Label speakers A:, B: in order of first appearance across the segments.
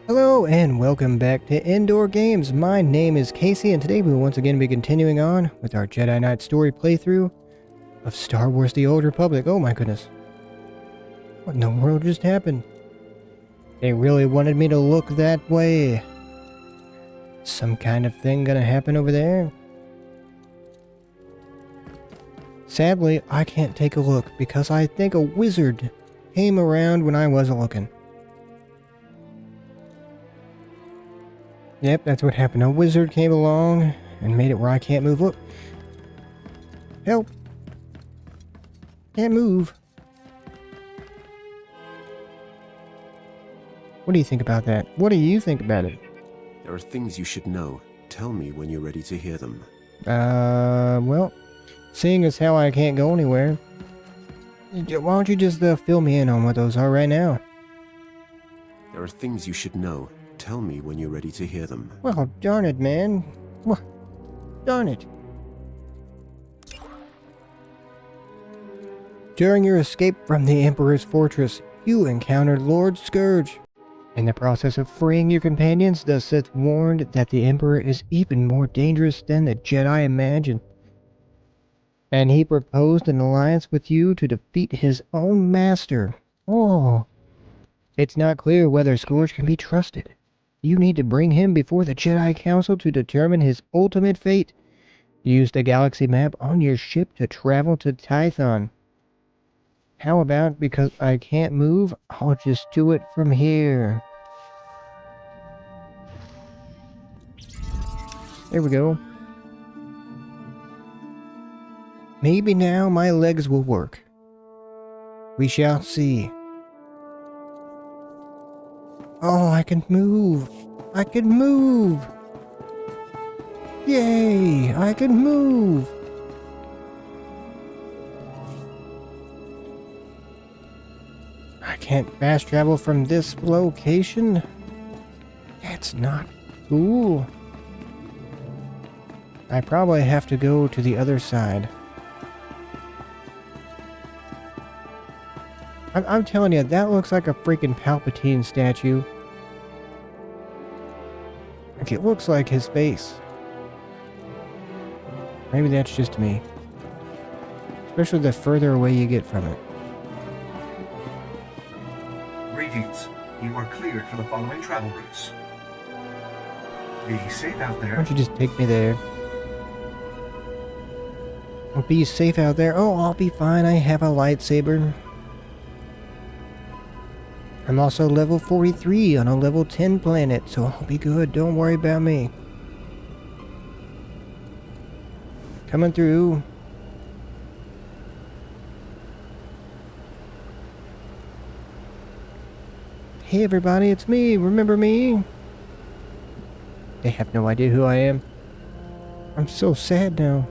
A: Hello and welcome back to Indoor Games. My name is Casey and today we will once again be continuing on with our Jedi Knight story playthrough of Star Wars The Old Republic. Oh my goodness. What in the world just happened? They really wanted me to look that way. Some kind of thing gonna happen over there? Sadly, I can't take a look because I think a wizard came around when I wasn't looking. Yep, that's what happened. A wizard came along and made it where I can't move. Look. Help. Can't move. What do you think about that? What do you think about it?
B: There are things you should know. Tell me when you're ready to hear them.
A: Well, seeing as how I can't go anywhere, why don't you just fill me in on what those are right now?
B: There are things you should know. Tell me when you're ready to hear them.
A: Well, darn it, man. Well, darn it. During your escape from the Emperor's fortress, you encountered Lord Scourge. In the process of freeing your companions, the Sith warned that the Emperor is even more dangerous than the Jedi imagined. And he proposed an alliance with you to defeat his own master. Oh. It's not clear whether Scourge can be trusted. You need to bring him before the Jedi Council to determine his ultimate fate. Use the galaxy map on your ship to travel to Tython. How about, because I can't move, I'll just do it from here. There we go. Maybe now my legs will work. We shall see. Oh, I can move. I can move. Yay, I can move. I can't fast travel from this location. That's not cool. I probably have to go to the other side. I'm telling you, that looks like a freaking Palpatine statue. Like, it looks like his face. Maybe that's just me. Especially the further away you get from it.
C: Greetings. You are cleared for the following travel routes. Be safe out there.
A: Why don't you just take me there? I'll be safe out there. Oh, I'll be fine. I have a lightsaber. I'm also level 43 on a level 10 planet, so I'll be good. Don't worry about me. Coming through. Hey everybody, it's me. Remember me? They have no idea who I am. I'm so sad now.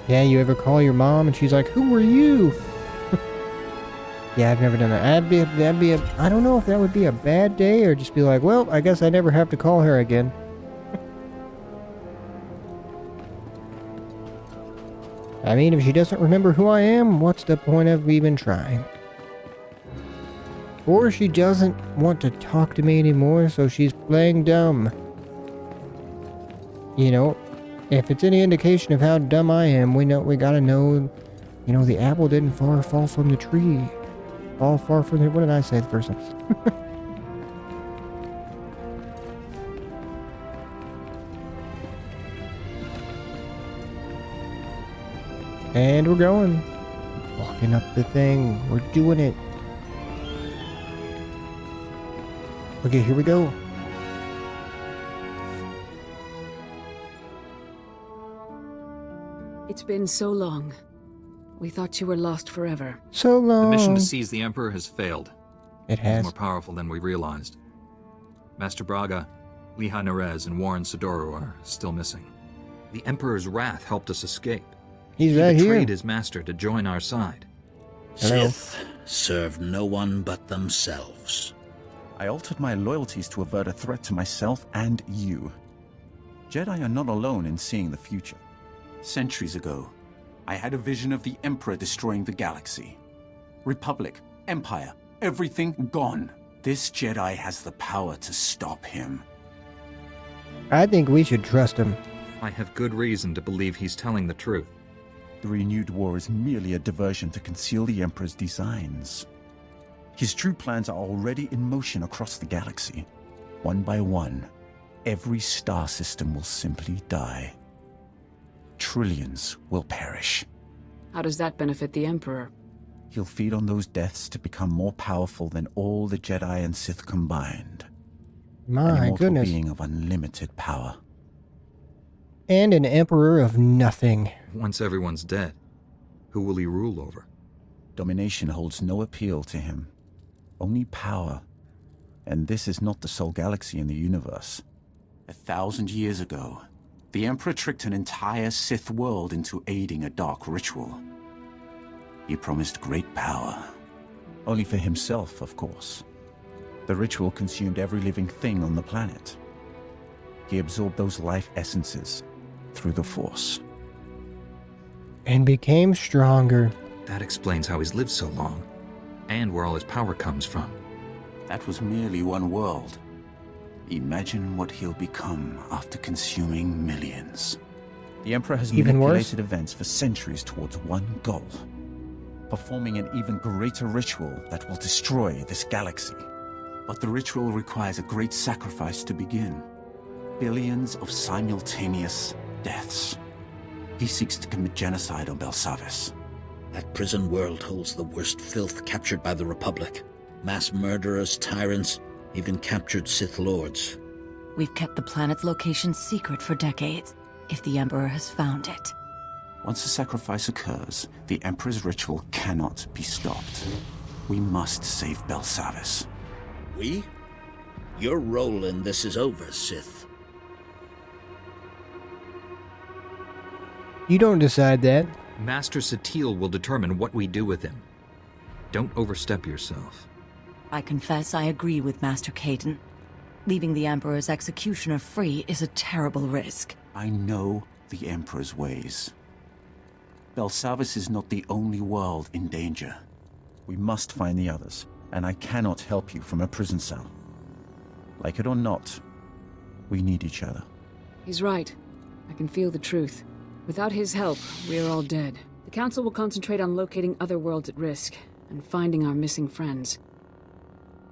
A: Yeah, you ever call your mom and she's like, "Who are you?" Yeah, I've never done that. I don't know if that would be a bad day or just be like, well, I guess I never have to call her again. I mean, if she doesn't remember who I am, what's the point of even trying? Or she doesn't want to talk to me anymore, so she's playing dumb. You know, if it's any indication of how dumb I am, we gotta know, you know, the apple didn't fall from the tree. Fall far from the, what did I say the first time? And we're going. Walking up the thing. We're doing it. Okay, here we go.
D: It's been so long. We thought you were lost forever.
A: So long.
E: The mission to seize the Emperor has failed.
A: It
E: He's
A: has.
E: more powerful than we realized. Master Braga, Lehigh Nerez, and Warren Sidoro are still missing. The Emperor's wrath helped us escape.
A: He's
E: He
A: right
E: betrayed
A: here.
E: his master to join our side.
A: Hello.
F: Sith serve no one but themselves.
G: I altered my loyalties to avert a threat to myself and you. Jedi are not alone in seeing the future.
B: Centuries ago,
G: I had a vision of the Emperor destroying the galaxy. Republic, Empire, everything gone. This Jedi has the power to stop him.
A: I think we should trust him.
E: I have good reason to believe he's telling the truth.
G: The renewed war is merely a diversion to conceal the Emperor's designs. His true plans are already in motion across the galaxy. One by one, every star system will simply die. Trillions will perish.
D: How does that benefit the Emperor?
G: He'll feed on those deaths to become more powerful than all the Jedi and Sith combined. An
A: My
G: immortal
A: goodness.
G: being of unlimited power.
A: And an emperor of nothing.
E: Once everyone's dead, who will he rule over?
G: Domination holds no appeal to him. Only power. And this is not the sole galaxy in the universe. 1,000 years ago, the Emperor tricked an entire Sith world into aiding a dark ritual. He promised great power. Only for himself, of course. The ritual consumed every living thing on the planet. He absorbed those life essences through the Force.
A: And became stronger.
E: That explains how he's lived so long, and where all his power comes from.
G: That was merely one world. Imagine what he'll become after consuming millions. The Emperor has
A: Even
G: manipulated
A: worse?
G: events for centuries towards one goal. Performing an even greater ritual that will destroy this galaxy. But the ritual requires a great sacrifice to begin. Billions of simultaneous deaths. He seeks to commit genocide on Belsavis.
F: That prison world holds the worst filth captured by the Republic. Mass murderers, tyrants, even captured Sith Lords.
H: We've kept the planet's location secret for decades. If the Emperor has found it.
G: Once a sacrifice occurs, the Emperor's ritual cannot be stopped. We must save Belsavis.
F: We? Your role in this is over, Sith.
A: You don't decide that.
E: Master Satil will determine what we do with him. Don't overstep yourself.
H: I confess I agree with Master Caden. Leaving the Emperor's executioner free is a terrible risk.
G: I know the Emperor's ways. Belsavis is not the only world in danger. We must find the others, and I cannot help you from a prison cell. Like it or not, we need each other.
D: He's right. I can feel the truth. Without his help, we're all dead. The Council will concentrate on locating other worlds at risk, and finding our missing friends.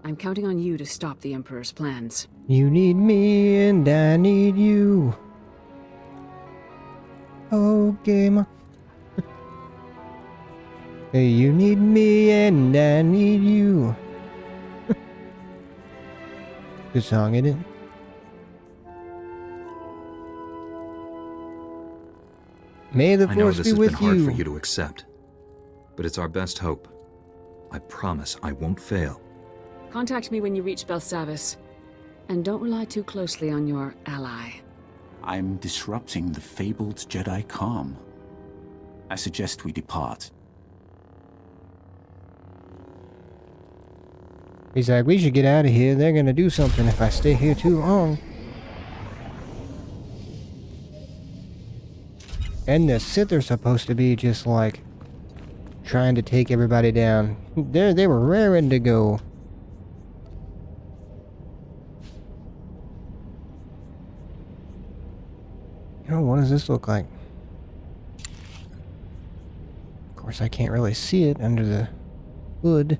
D: I'm counting on you to stop the Emperor's plans.
A: You need me and I need you. Okay, ma. Hey, you need me and I need you. Good song, isn't it? May the
E: I know
A: force
E: this
A: be
E: has been
A: with
E: hard
A: you.
E: for you to accept, but it's our best hope. I promise I won't fail.
D: Contact me when you reach Belsavis. And don't rely too closely on your ally.
G: I'm disrupting the fabled Jedi calm. I suggest we depart.
A: He's like, we should get out of here. They're gonna do something if I stay here too long. And the Sith are supposed to be just like trying to take everybody down. They were raring to go. You know, what does this look like? Of course, I can't really see it under the hood.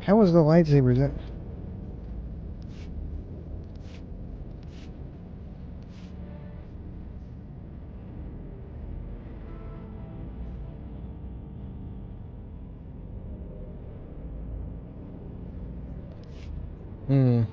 A: How was the lightsabers? Hmm.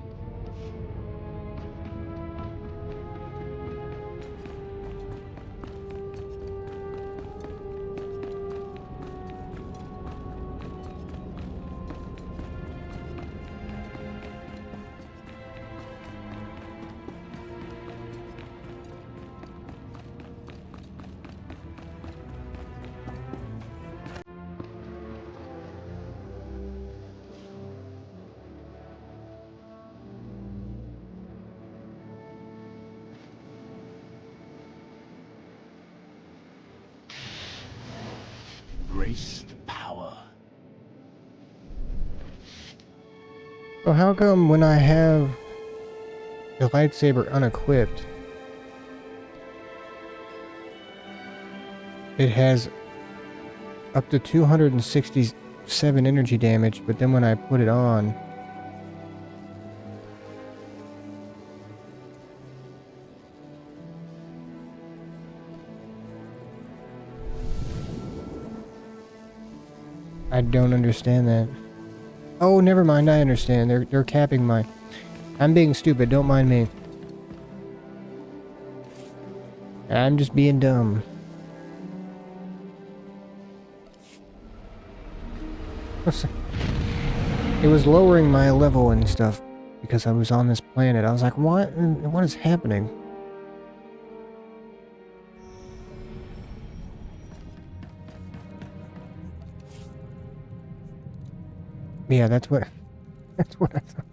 G: Embrace the power.
A: So how come when I have the lightsaber unequipped, it has up to 267 energy damage, but then when I put it on, I don't understand that. Oh, never mind, I understand. They're capping my... I'm being stupid, don't mind me. I'm just being dumb. It was lowering my level and stuff because I was on this planet. I was like, what is happening? Yeah, that's what I thought.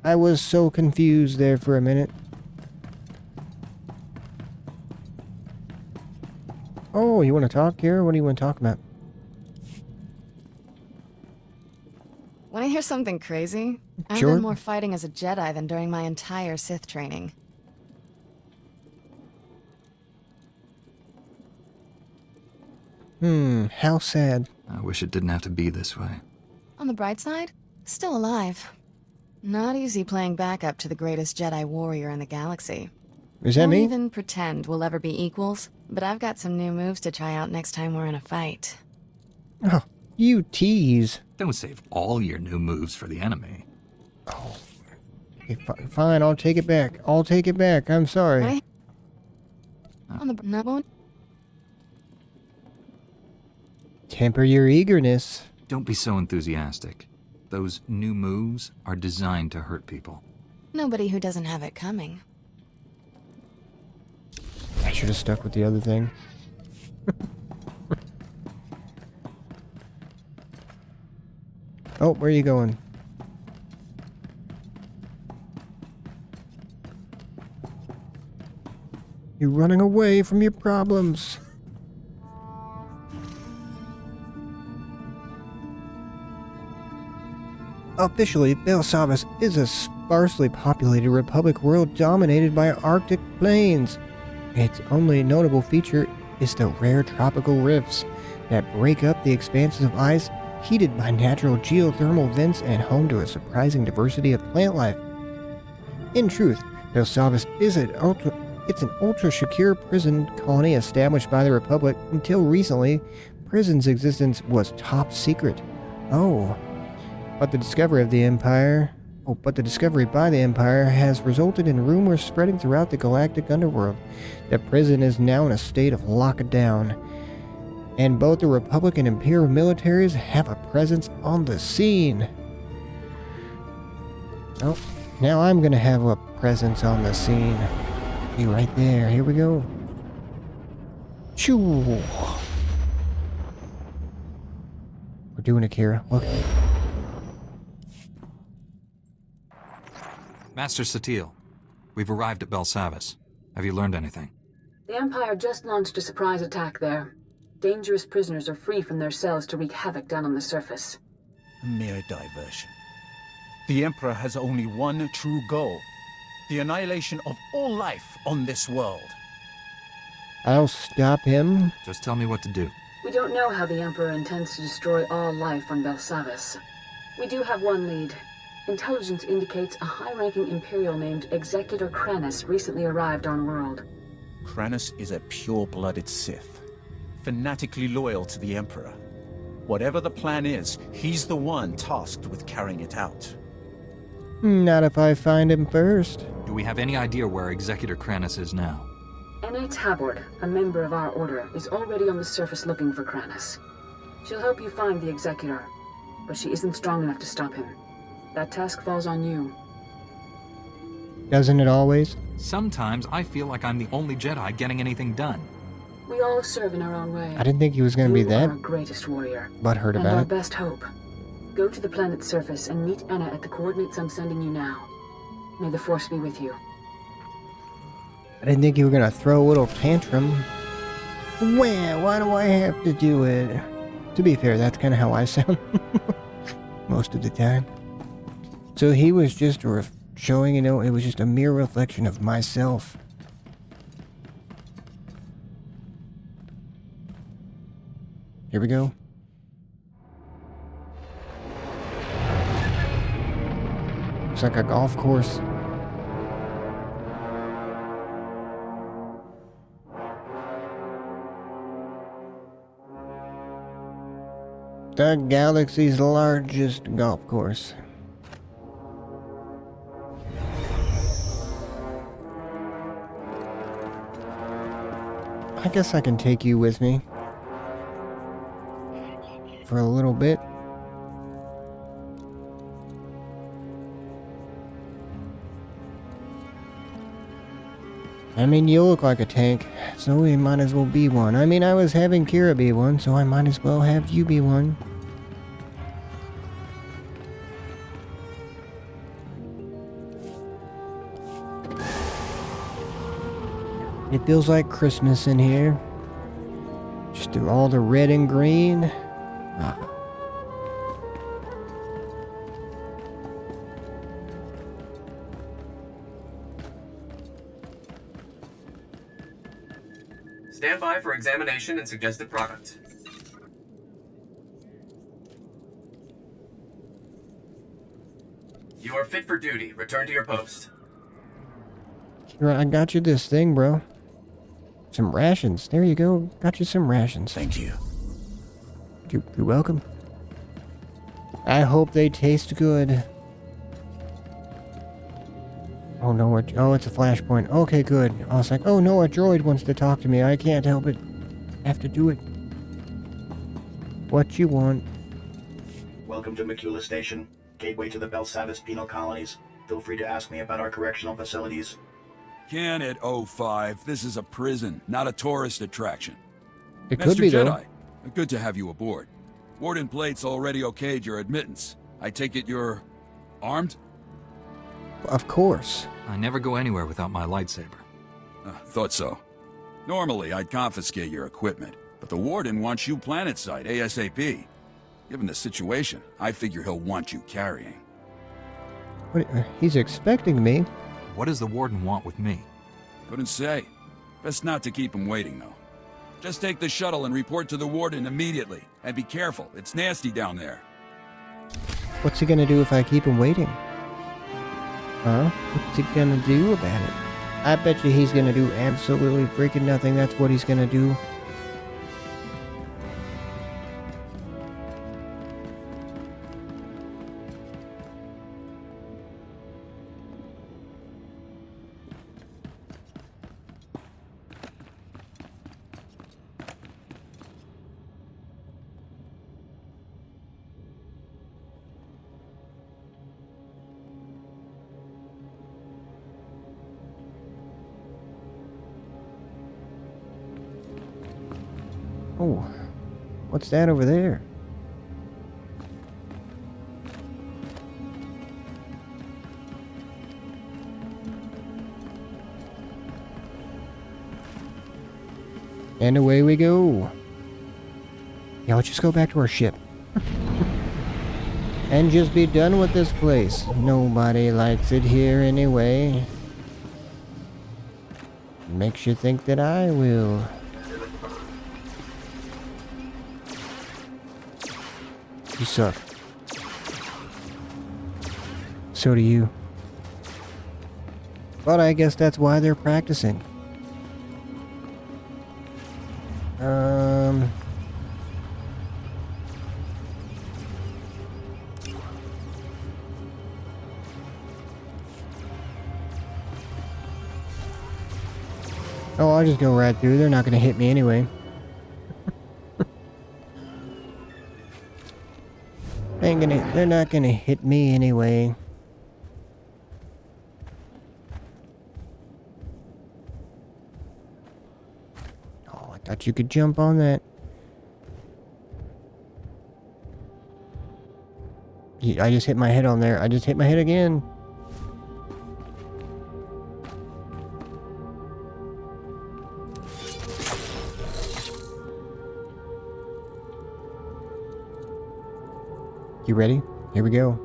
A: I was so confused there for a minute. Oh, you want to talk here? What do you want to talk about?
I: Want to hear something crazy? I've
A: Sure.
I: done more fighting as a Jedi than during my entire Sith training.
A: How sad.
E: I wish it didn't have to be this way.
I: On the bright side, still alive. Not easy playing backup to the greatest Jedi warrior in the galaxy.
A: Is that
I: Won't
A: me?
I: even pretend we'll ever be equals, but I've got some new moves to try out next time we're in a fight.
A: Oh, you tease.
E: Don't save all your new moves for the enemy.
A: Oh, okay, fine, I'll take it back. I'll take it back. I'm sorry.
I: Right? On the no,
A: Temper your eagerness.
E: Don't be so enthusiastic. Those new moves are designed to hurt people.
I: nobody who doesn't have it coming.
A: I should have stuck with the other thing. Oh, where are you going? You're running away from your problems. Officially, Belsavis is a sparsely populated republic world dominated by Arctic plains. Its only notable feature is the rare tropical rifts that break up the expanses of ice, heated by natural geothermal vents and home to a surprising diversity of plant life. In truth, Belsavis is an ultra-secure prison colony established by the Republic. Until recently, prison's existence was top secret. But the discovery by the Empire has resulted in rumors spreading throughout the galactic underworld. The prison is now in a state of lockdown, and both the Republic and Imperial militaries have a presence on the scene. Oh, now I'm gonna have a presence on the scene. Be right there. Here we go. Choo. We're doing it, Kira. Look.
E: Master Sentinel, we've arrived at Belsavis. Have you learned anything?
D: The Empire just launched a surprise attack there. Dangerous prisoners are free from their cells to wreak havoc down on the surface.
J: A mere diversion. The Emperor has only one true goal: the annihilation of all life on this world.
A: I'll stop him.
E: Just tell me what to do.
D: We don't know how the Emperor intends to destroy all life on Belsavis. We do have one lead. Intelligence indicates a high-ranking Imperial named Executor Kranis recently arrived on world.
J: Kranis is a pure-blooded Sith, fanatically loyal to the Emperor. Whatever the plan is, he's the one tasked with carrying it out.
A: Not if I find him first.
E: Do we have any idea where Executor Kranis is now?
D: Anna Tabord, a member of our order, is already on the surface looking for Kranis. She'll help you find the Executor, but she isn't strong enough to stop him. That task falls on you.
A: Doesn't it always?
E: Sometimes I feel like I'm the only Jedi getting anything done.
D: We all serve in our own way.
A: I didn't think he was going to be that
D: You are our greatest warrior.
A: butthurt
D: and our
A: about it.
D: best hope. Go to the planet's surface and meet Anna at the coordinates I'm sending you now. May the Force be with you.
A: I didn't think you were going to throw a little tantrum. Well, why do I have to do it? To be fair, that's kind of how I sound. Most of the time. So he was just showing, it was just a mere reflection of myself. Here we go. Looks like a golf course. The galaxy's largest golf course. I guess I can take you with me. For a little bit. I mean, you look like a tank, so we might as well be one. I mean, I was having Kira be one, so I might as well have you be one. It feels like Christmas in here. Just through all the red and green. Ah.
K: Stand by for examination and suggested product. You are fit for duty. Return to your post.
A: Kira, I got you this thing, bro. Some rations. There you go. Got you some rations.
F: Thank you.
A: You're welcome. I hope they taste good. Oh no, it's a flashpoint. Okay, good. I was like, oh no, a droid wants to talk to me. I can't help it. I have to do it. What you want?
L: Welcome to Makula Station, gateway to the Belsavis penal colonies. Feel free to ask me about our correctional facilities.
M: Can it, 05? This is a prison, not a tourist attraction.
A: It
M: Master
A: could be,
M: Jedi,
A: though.
M: good to have you aboard. Warden Plate's already okayed your admittance. I take it you're armed?
A: Of course.
E: I never go anywhere without my lightsaber.
M: Thought so. Normally, I'd confiscate your equipment, but the Warden wants you planetside ASAP. Given the situation, I figure he'll want you carrying.
A: What, he's expecting me.
E: What does the Warden want with me?
M: Couldn't say. Best not to keep him waiting, though. Just take the shuttle and report to the Warden immediately. And be careful, it's nasty down there.
A: What's he gonna do if I keep him waiting? Huh? What's he gonna do about it? I bet you he's gonna do absolutely freaking nothing. That's what he's gonna do. Oh, what's that over there? And away we go. Yeah, let's just go back to our ship. And just be done with this place. Nobody likes it here anyway. Makes you think that I will. You suck. So do you. But I guess that's why they're practicing. I'll just go right through. They're not gonna hit me anyway. They're not gonna hit me anyway. Oh, I thought you could jump on that. I just hit my head on there. I just hit my head again. You ready? Here we go.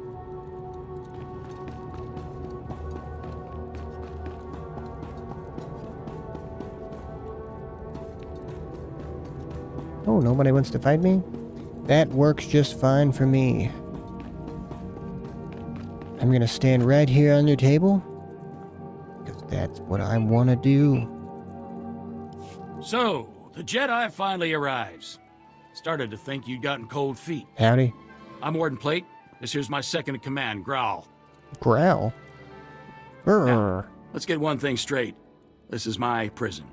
A: Oh, nobody wants to fight me? That works just fine for me. I'm gonna stand right here on your table, because that's what I want to do.
N: So, the Jedi finally arrives. Started to think you'd gotten cold feet.
A: Howdy.
N: I'm Warden Plate. This here's my second-in-command, Growl.
A: Growl?
N: Now, let's get one thing straight. This is my prison.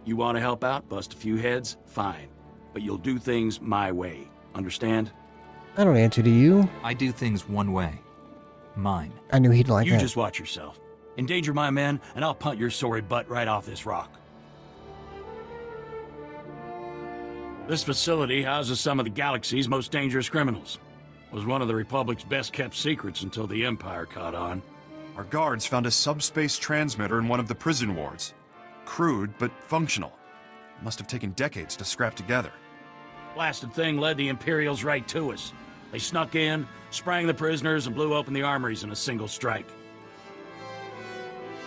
N: You want to help out, bust a few heads, fine. But you'll do things my way. Understand?
A: I don't answer to you.
E: I do things one way. Mine.
A: I knew he'd like that.
N: You just watch yourself. Endanger my men, and I'll punt your sorry butt right off this rock. This facility houses some of the galaxy's most dangerous criminals. Was one of the Republic's best-kept secrets until the Empire caught on.
O: Our guards found a subspace transmitter in one of the prison wards. Crude, but functional. Must have taken decades to scrap together.
N: Blasted thing led the Imperials right to us. They snuck in, sprang the prisoners, and blew open the armories in a single strike.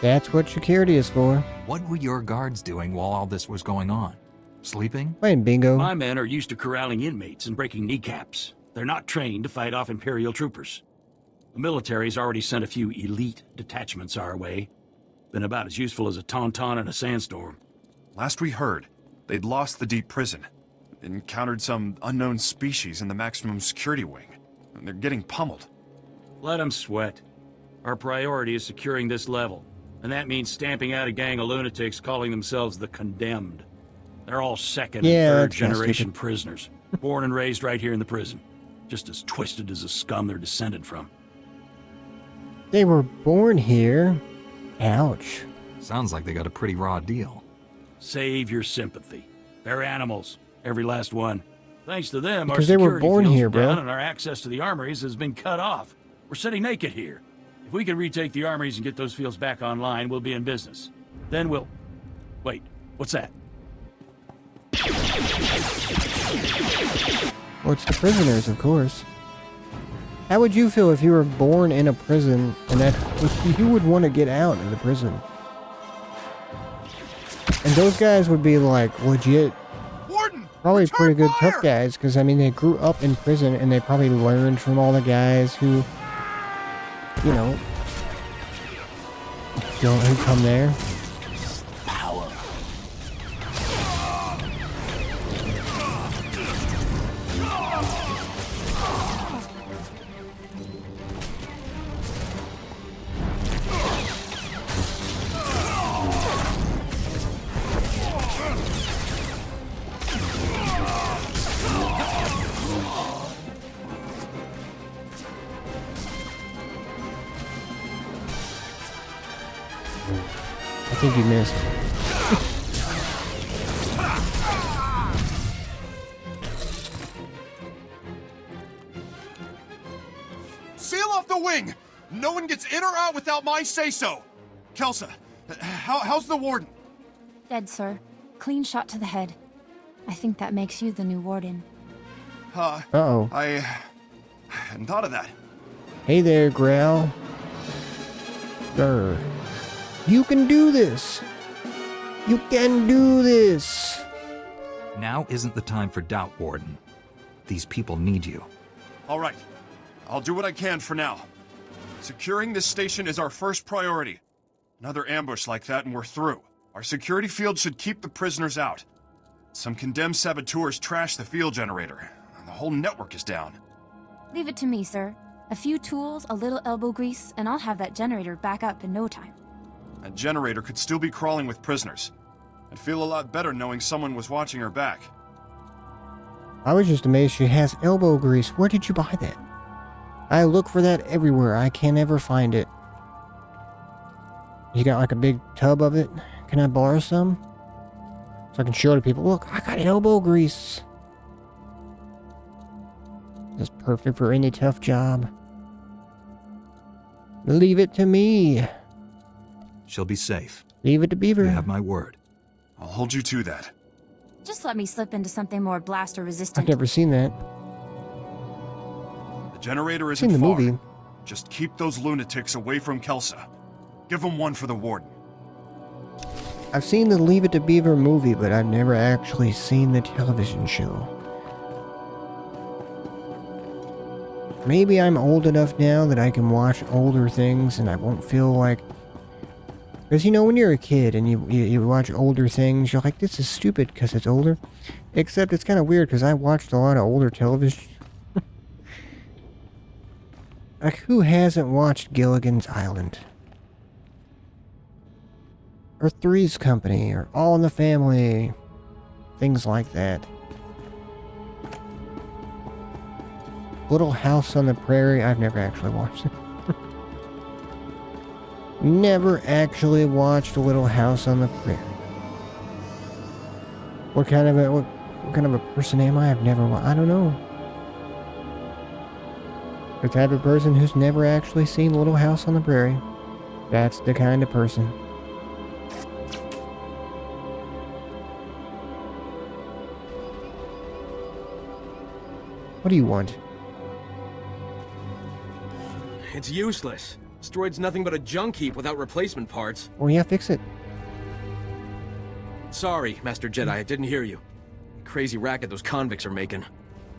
A: That's what security is for.
E: What were your guards doing while all this was going on? Sleeping?
A: Playing bingo.
N: My men are used to corralling inmates and breaking kneecaps. They're not trained to fight off Imperial troopers. The military's already sent a few elite detachments our way. Been about as useful as a tauntaun in a sandstorm.
O: Last we heard, they'd lost the deep prison. Encountered some unknown species in the maximum security wing. And they're getting pummeled.
N: Let them sweat. Our priority is securing this level. And that means stamping out a gang of lunatics calling themselves the Condemned. They're all second and third generation prisoners. Born and raised right here in the prison. Just as twisted as the scum they're descended from.
A: They were born here. Ouch.
E: Sounds like they got a pretty raw deal.
N: Save your sympathy. They're animals. Every last one. Thanks to them,
A: Because
N: our
A: they were
N: security
A: born
N: fields
A: here,
N: are
A: bro.
N: down and our access to the armories has been cut off. We're sitting naked here. If we can retake the armories and get those fields back online, we'll be in business. Then we'll... Wait, what's that?
A: Well, it's the prisoners, of course. How would you feel if you were born in a prison and that you would want to get out of the prison? And those guys would be like legit, probably pretty good tough guys, because I mean they grew up in prison and they probably learned from all the guys who, you know, who come there.
F: Power.
A: I think you missed.
O: Seal off the wing! No one gets in or out without my say-so! Kelsa, how's the warden?
P: Dead, sir. Clean shot to the head. I think that makes you the new warden.
A: Uh-oh.
O: I hadn't thought of that.
A: Hey there, Growl. Grr. You can do this! You can do this!
E: Now isn't the time for doubt, Warden. These people need you.
O: All right. I'll do what I can for now. Securing this station is our first priority. Another ambush like that and we're through. Our security field should keep the prisoners out. Some condemned saboteurs trashed the field generator. The whole network is down.
P: Leave it to me, sir. A few tools, a little elbow grease, and I'll have that generator back up in no time.
O: That generator could still be crawling with prisoners. I'd feel a lot better knowing someone was watching her back.
A: I was just amazed she has elbow grease. Where did you buy that? I look for that everywhere. I can't ever find it. You got like a big tub of it? Can I borrow some? So I can show to people, look, I got elbow grease. It's perfect for any tough job. Leave it to me.
E: She'll be safe.
A: Leave it to Beaver.
E: You have my word.
O: I'll hold you to that.
P: Just let me slip into something more blaster resistant.
A: I've never seen that.
O: The generator isn't
A: Seen the
O: far.
A: movie.
O: Just keep those lunatics away from Kelsa. Give them one for the warden.
A: I've seen the Leave It to Beaver movie, but I've never actually seen the television show. Maybe I'm old enough now that I can watch older things and I won't feel like... Because you know, when you're a kid and you watch older things, you're like, this is stupid because it's older. Except it's kind of weird because I watched a lot of older television. Like, who hasn't watched Gilligan's Island? Or Three's Company, or All in the Family. Things like that. Little House on the Prairie, I've never actually watched it. Never actually watched Little House on the Prairie. What kind of a person am I? I've never I don't know. The type of person who's never actually seen Little House on the Prairie. That's the kind of person. What do you want?
Q: It's useless. This droid's nothing but a junk heap without replacement parts.
A: Oh yeah, fix it.
Q: Sorry, Master Jedi, I didn't hear you. Crazy racket those convicts are making.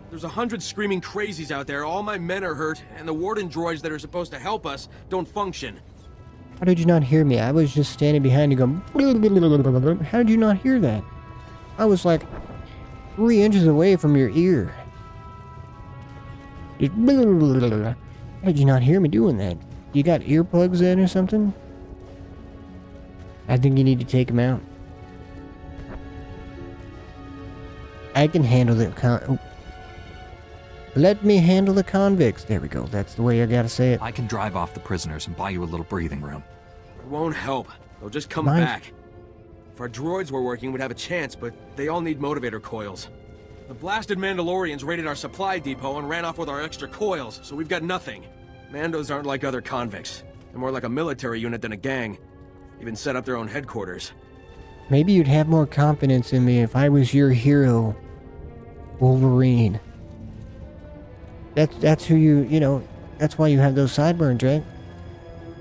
Q: There's 100 screaming crazies out there, all my men are hurt, and the warden droids that are supposed to help us don't function.
A: How did you not hear me? I was just standing behind you going... How did you not hear that? I was like 3 inches away from your ear. Just... How did you not hear me doing that? You got earplugs in or something? I think you need to take them out. I can handle the Let me handle the convicts. There we go. That's the way I gotta say it.
E: I can drive off the prisoners and buy you a little breathing room.
Q: It won't help. They'll just come
A: Mind?
Q: back. If our droids were working, we'd have a chance, but they all need motivator coils. The blasted Mandalorians raided our supply depot and ran off with our extra coils, so we've got nothing. Mandos aren't like other convicts. They're more like a military unit than a gang. Even set up their own headquarters.
A: Maybe you'd have more confidence in me if I was your hero, Wolverine. That's who you know, that's why you have those sideburns, right?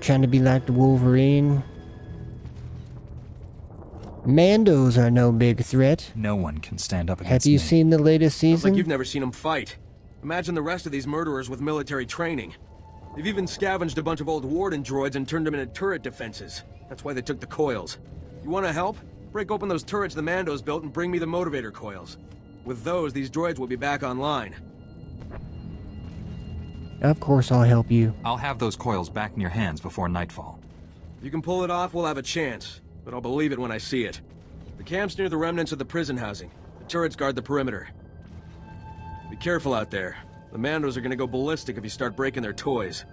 A: Trying to be like the Wolverine. Mandos are no big threat.
E: No one can stand up against
A: Have you
E: me.
A: seen the latest
Q: Sounds
A: season?
Q: like you've never seen them fight. Imagine the rest of these murderers with military training. They've even scavenged a bunch of old warden droids and turned them into turret defenses. That's why they took the coils. You want to help? Break open those turrets the Mandos built and bring me the motivator coils. With those, these droids will be back online.
A: Of course I'll help you.
E: I'll have those coils back in your hands before nightfall.
Q: If you can pull it off, we'll have a chance. But I'll believe it when I see it. The camp's near the remnants of the prison housing. The turrets guard the perimeter. Be careful out there. The Mandos are gonna go ballistic if you start breaking their toys.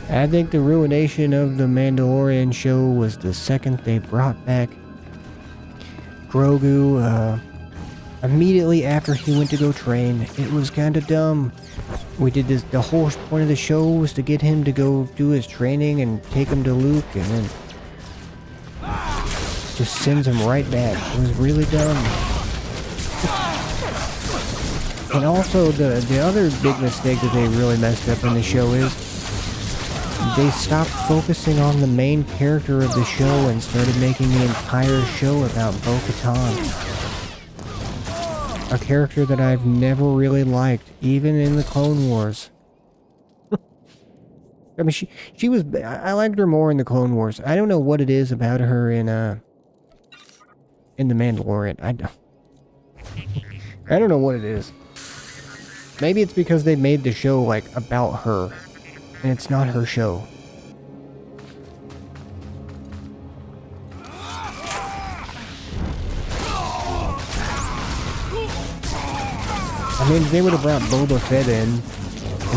A: I think the ruination of the Mandalorian show was the second they brought back Grogu, immediately after he went to go train. It was kind of dumb. We did this, the whole point of the show was to get him to go do his training and take him to Luke, and then just sends him right back. It was really dumb. And also, the other big mistake that they really messed up in the show is they stopped focusing on the main character of the show and started making the entire show about Bo-Katan. A character that I've never really liked, even in the Clone Wars. I mean, she was... I liked her more in the Clone Wars. I don't know what it is about her in The Mandalorian. I don't know what it is. Maybe it's because they made the show, like, about her. And it's not her show. I mean, if they would have brought Boba Fett in and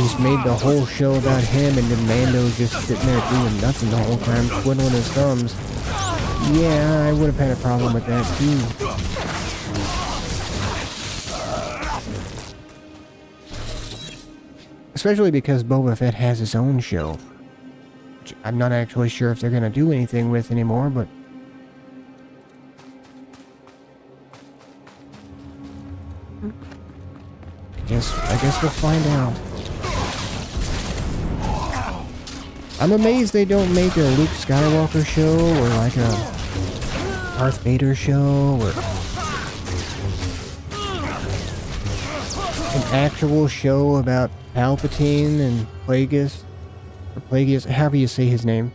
A: just made the whole show about him and then Mando's just sitting there doing nothing the whole time, twiddling his thumbs. Yeah, I would have had a problem with that too. Especially because Boba Fett has his own show. Which I'm not actually sure if they're going to do anything with anymore, but... I guess we'll find out. I'm amazed they don't make a Luke Skywalker show or like a Darth Vader show or an actual show about Palpatine and Plagueis, or Plagueis, however you say his name.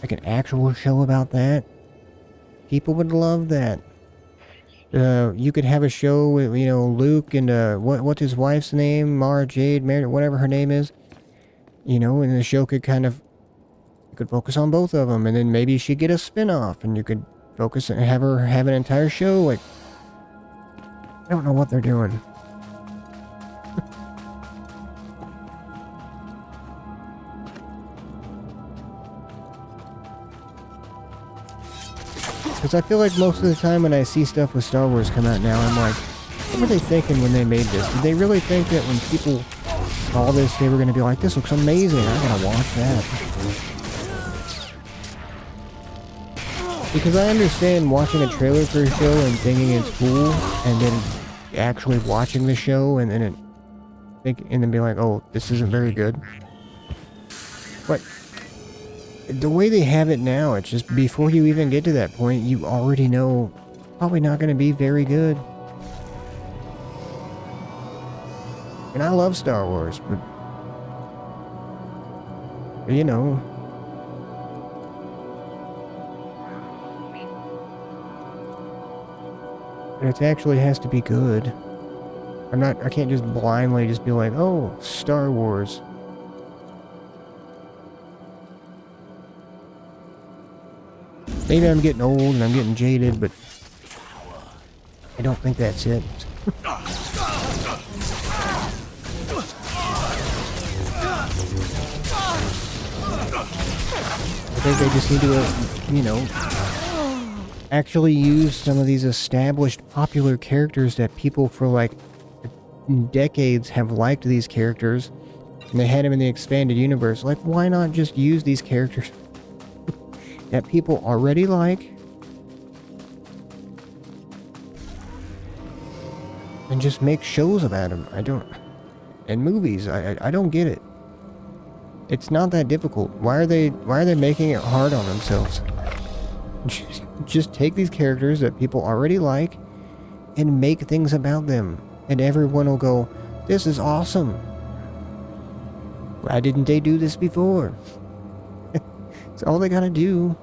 A: Like an actual show about that. People would love that. You could have a show with, you know, Luke and what's his wife's name? Mara Jade, Mary, whatever her name is. You know, and the show could kind of, you could focus on both of them, and then maybe she'd get a spin-off, and you could focus and have her have an entire show. Like, I don't know what they're doing. Because I feel like most of the time when I see stuff with Star Wars come out now, I'm like, what were they thinking when they made this? Did they really think that when people saw this, they were going to be like, this looks amazing, I gotta watch that? Because I understand watching a trailer for a show and thinking it's cool, and then actually watching the show and then be like, oh, this isn't very good. But the way they have it now, it's just before you even get to that point, you already know it's probably not going to be very good. And I love Star Wars, but you know, it actually has to be good. I can't just blindly just be like, oh, Star Wars. Maybe I'm getting old and I'm getting jaded, but I don't think that's it. I think they just need to, you know, actually use some of these established popular characters that people for like decades have liked these characters, and they had them in the expanded universe. Like, why not just use these characters that people already like and just make shows about them? And movies. I don't get it. It's not that difficult. Why are they making it hard on themselves? Just take these characters that people already like and make things about them, and everyone will go, this is awesome. Why didn't they do this before? It's all they gotta do.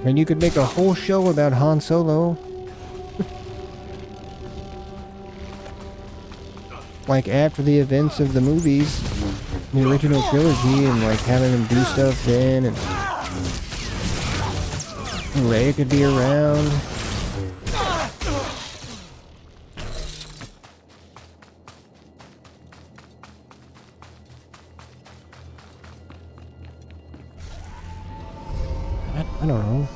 A: And you could make a whole show about Han Solo. Like after the events of the movies, the original trilogy, and like having him do stuff then, and Rey could be around. I don't know.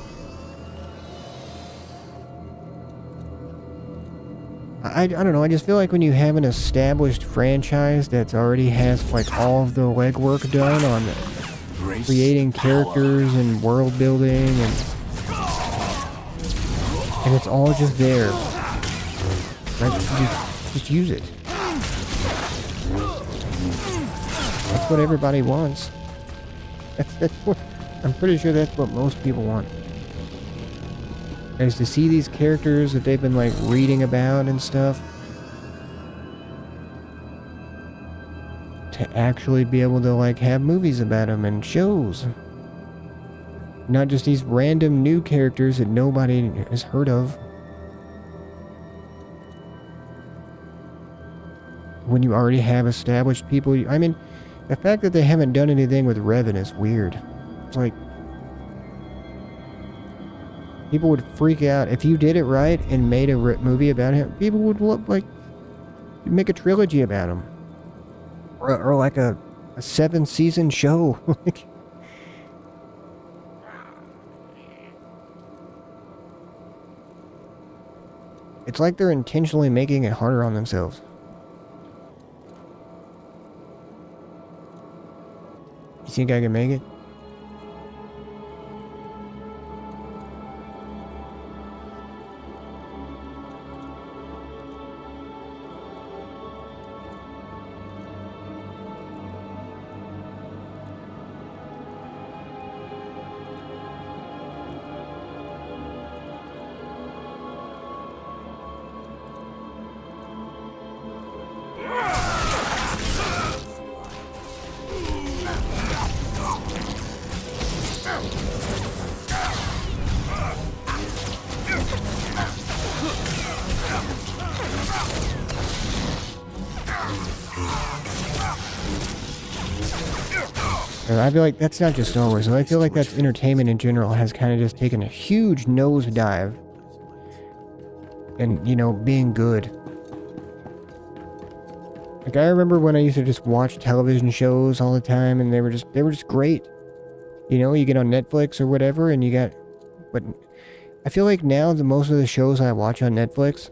A: I don't know, I just feel like when you have an established franchise that's already has like all of the legwork done on creating characters and world building and it's all just there. Like, just use it. That's what everybody wants. That's what, I'm pretty sure that's what most people want. Is to see these characters that they've been like reading about and stuff to actually be able to, like, have movies about them and shows. Not just these random new characters that nobody has heard of. When you already have established people, I mean, the fact that they haven't done anything with Revan is weird. It's like, people would freak out if you did it right and made a movie about him. People would look like, make a trilogy about him, or like a 7-season show. Like, it's like they're intentionally making it harder on themselves. You think I can make it? I feel like that's not just Star Wars, I feel like that's entertainment in general has kind of just taken a huge nosedive. And, you know, being good. Like, I remember when I used to just watch television shows all the time, and they were just great. You know, you get on Netflix or whatever, and you got... But I feel like now most of the shows I watch on Netflix,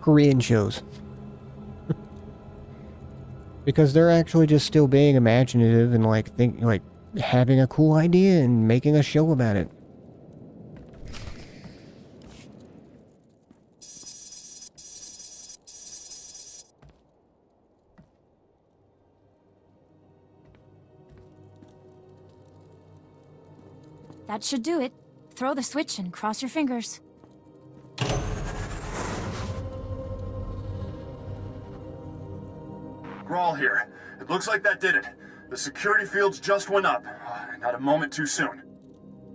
A: Korean shows. Because they're actually just still being imaginative and like having a cool idea and making a show about it.
P: That should do it. Throw the switch and cross your fingers.
O: Grawl here. It looks like that did it. The security fields just went up. Not a moment too soon.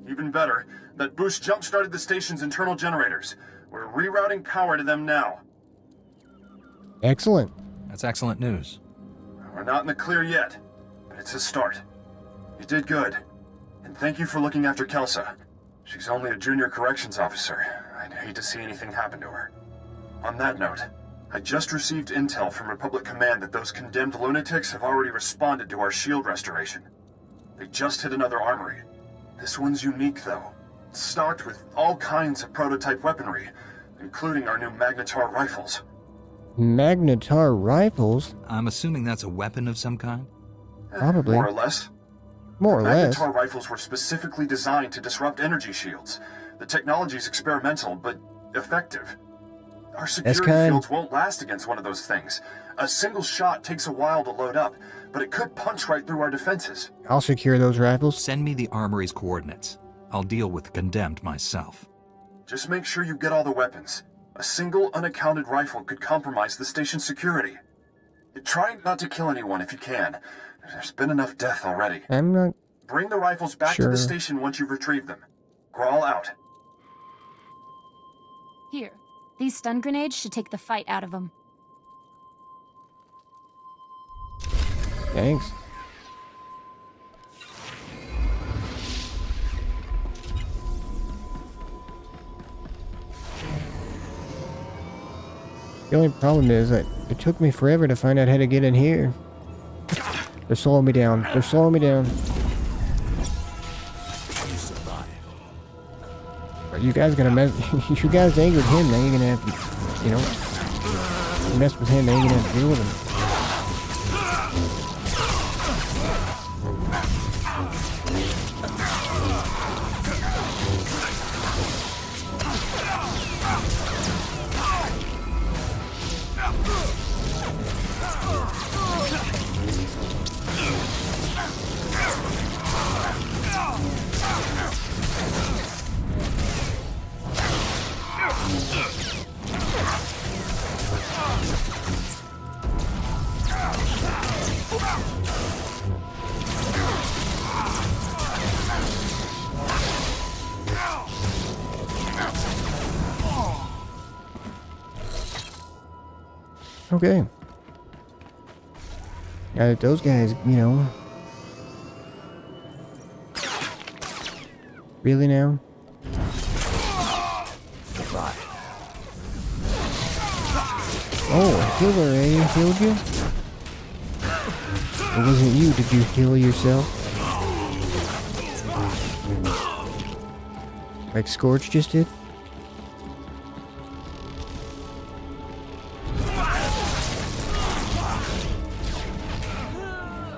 O: Even better, that boost jump-started the station's internal generators. We're rerouting power to them now.
A: Excellent.
E: That's excellent news.
O: We're not in the clear yet, but it's a start. You did good. And thank you for looking after Kelsa. She's only a junior corrections officer. I'd hate to see anything happen to her. On that note, I just received intel from Republic Command that those condemned lunatics have already responded to our shield restoration. They just hit another armory. This one's unique, though. It's stocked with all kinds of prototype weaponry, including our new Magnetar rifles.
A: Magnetar rifles?
E: I'm assuming that's a weapon of some kind?
A: Probably.
O: More or less.
A: More or less.
O: Magnetar rifles were specifically designed to disrupt energy shields. The technology's experimental, but effective. Our security fields won't last against one of those things. A single shot takes a while to load up, but it could punch right through our defenses.
A: I'll secure those rifles.
E: Send me the armory's coordinates. I'll deal with the condemned myself.
O: Just make sure you get all the weapons. A single unaccounted rifle could compromise the station's security. Try not to kill anyone if you can. There's been enough death already.
A: I'm not
O: Bring the rifles back to the station once you've retrieved them. Grawl out.
P: Here. These stun grenades should take the fight out of them.
A: Thanks. The only problem is that it took me forever to find out how to get in here. They're slowing me down. They're slowing me down. You guys gonna mess? You guys angered him. Now you're gonna have to, you know, mess with him. Now you're gonna have to deal with him. Okay. Now that those guys, you know... Really now?
F: Goodbye.
A: Oh, a healer, eh? You healed you? It wasn't you, did you heal yourself? Like Scorch just did?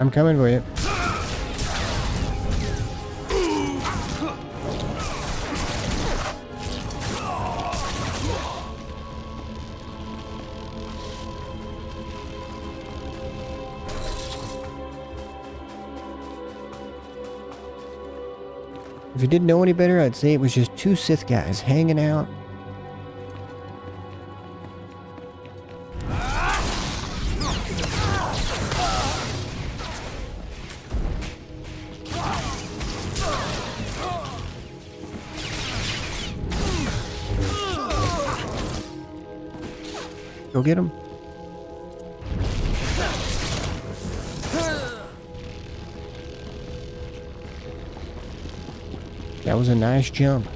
A: I'm coming for you. If you didn't know any better, I'd say it was just two Sith guys hanging out. Go get him. That was a nice jump.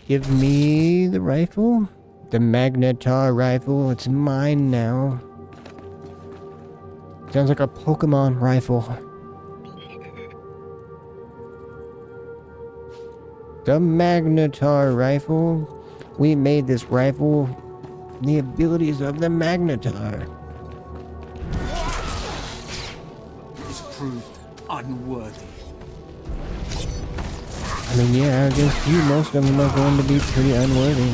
A: Give me the rifle. The Magnetar rifle. It's mine now. Sounds like a Pokemon rifle. The Magnetar rifle. We made this rifle. The abilities of the Magnetar.
J: Is proved unworthy.
A: I mean, yeah, against you, most of them are going to be pretty unworthy.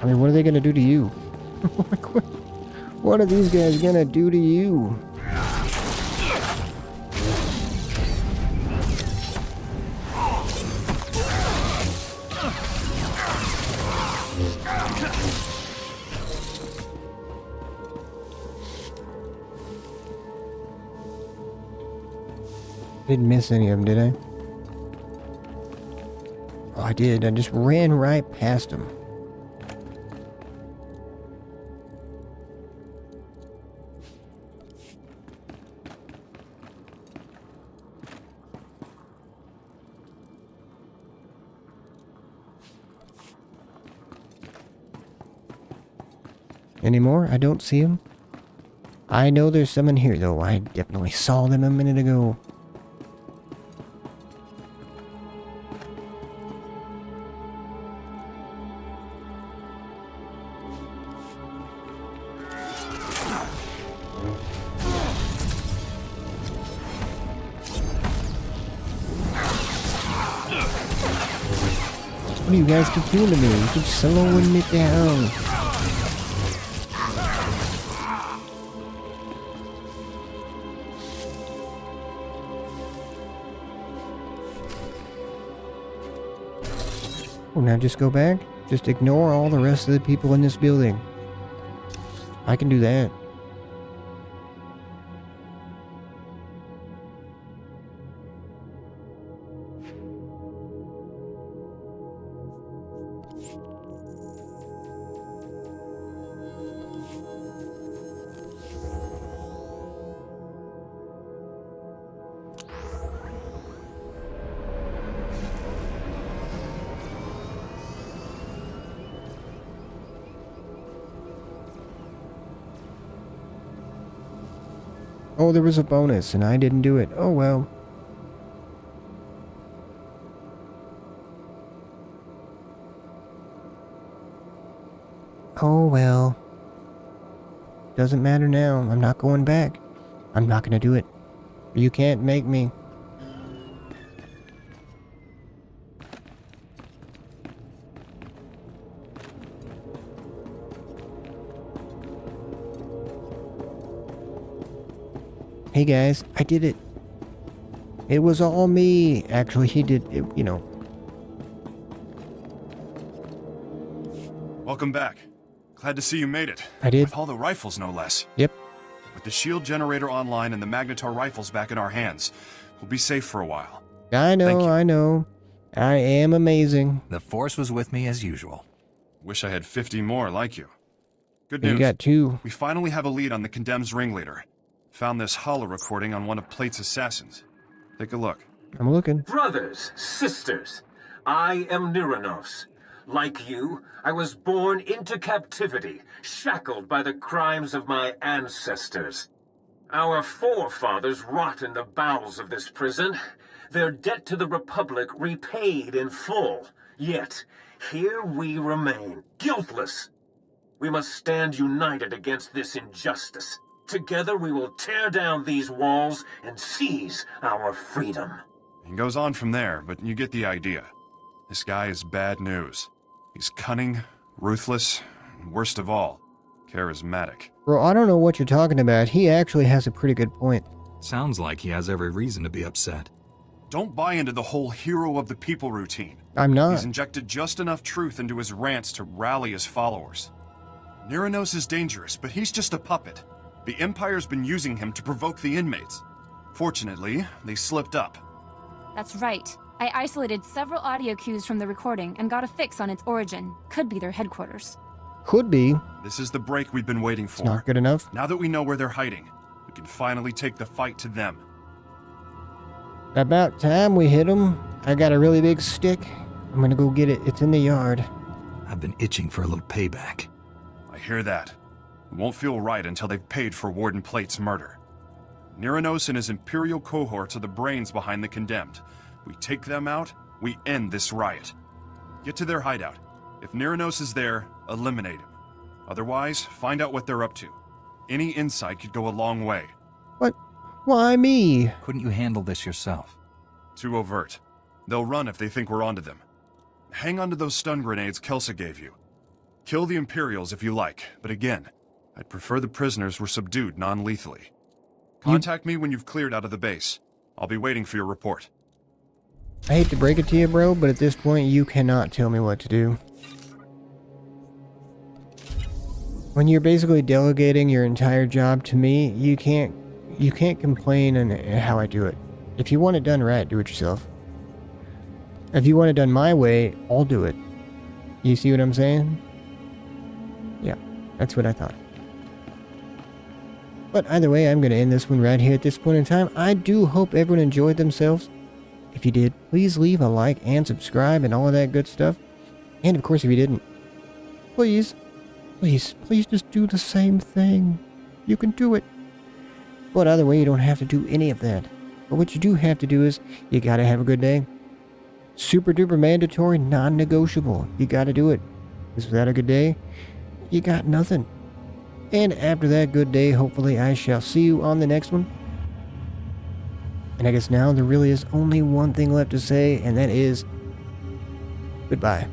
A: I mean, what are they going to do to you? What are these guys going to do to you? Didn't miss any of them, did I? Oh, I did. I just ran right past them. Anymore? I don't see them. I know there's some in here, though. I definitely saw them a minute ago. What do you guys keep doing to me? You keep slowing me down. Oh, now just go back? Just ignore all the rest of the people in this building. I can do that. Oh, there was a bonus, and I didn't do it. Oh, well. Oh, well. Doesn't matter now. I'm not going back. I'm not gonna do it. You can't make me. Hey guys, I did it. It was all me. Actually, he did it, you know.
O: Welcome back. Glad to see you made it.
A: I did.
O: With all the rifles, no less.
A: Yep.
O: With the shield generator online and the Magnetar rifles back in our hands, we'll be safe for a while.
A: I know, I know. I am amazing.
E: The Force was with me as usual.
O: Wish I had 50 more like you. Good
A: You
O: news.
A: got 2.
O: We finally have a lead on the Condemned's ringleader. Found this holo recording on one of Plate's assassins. Take a look.
A: I'm looking.
R: Brothers, sisters, I am Niranos. Like you, I was born into captivity, shackled by the crimes of my ancestors. Our forefathers rot in the bowels of this prison, their debt to the Republic repaid in full. Yet, here we remain, guiltless. We must stand united against this injustice. Together we will tear down these walls and seize our freedom.
O: It goes on from there, but you get the idea. This guy is bad news. He's cunning, ruthless, and worst of all, charismatic.
A: Bro, I don't know what you're talking about. He actually has a pretty good point.
E: Sounds like he has every reason to be upset.
O: Don't buy into the whole hero of the people routine.
A: I'm not.
O: He's injected just enough truth into his rants to rally his followers. Niranos is dangerous, but he's just a puppet. The Empire's been using him to provoke the inmates. Fortunately, they slipped up.
P: That's right. I isolated several audio cues from the recording and got a fix on its origin. Could be their headquarters.
A: Could be.
O: This is the break we've been waiting for.
A: It's not good enough.
O: Now that we know where they're hiding, we can finally take the fight to them.
A: About time we hit them. I got a really big stick. I'm gonna go get it. It's in the yard.
E: I've been itching for a little payback.
O: I hear that. It won't feel right until they've paid for Warden Plate's murder. Niranos and his Imperial cohorts are the brains behind the Condemned. We take them out, we end this riot. Get to their hideout. If Niranos is there, eliminate him. Otherwise, find out what they're up to. Any insight could go a long way.
A: What? Why me?
E: Couldn't you handle this yourself?
O: Too overt. They'll run if they think we're onto them. Hang on to those stun grenades Kelsa gave you. Kill the Imperials if you like, but again, I'd prefer the prisoners were subdued non-lethally. Contact me when you've cleared out of the base. I'll be waiting for your report.
A: I hate to break it to you, bro, but at this point, you cannot tell me what to do. When you're basically delegating your entire job to me, you can't complain on how I do it. If you want it done right, do it yourself. If you want it done my way, I'll do it. You see what I'm saying? Yeah, that's what I thought. But either way, I'm going to end this one right here at this point in time. I do hope everyone enjoyed themselves. If you did, please leave a like and subscribe and all of that good stuff. And of course, if you didn't, please just do the same thing. You can do it. But either way, you don't have to do any of that. But what you do have to do is, you gotta have a good day. Super duper mandatory, non-negotiable. You gotta do it. Because without a good day, you got nothing. And after that good day, hopefully I shall see you on the next one. And I guess now there really is only one thing left to say, and that is goodbye.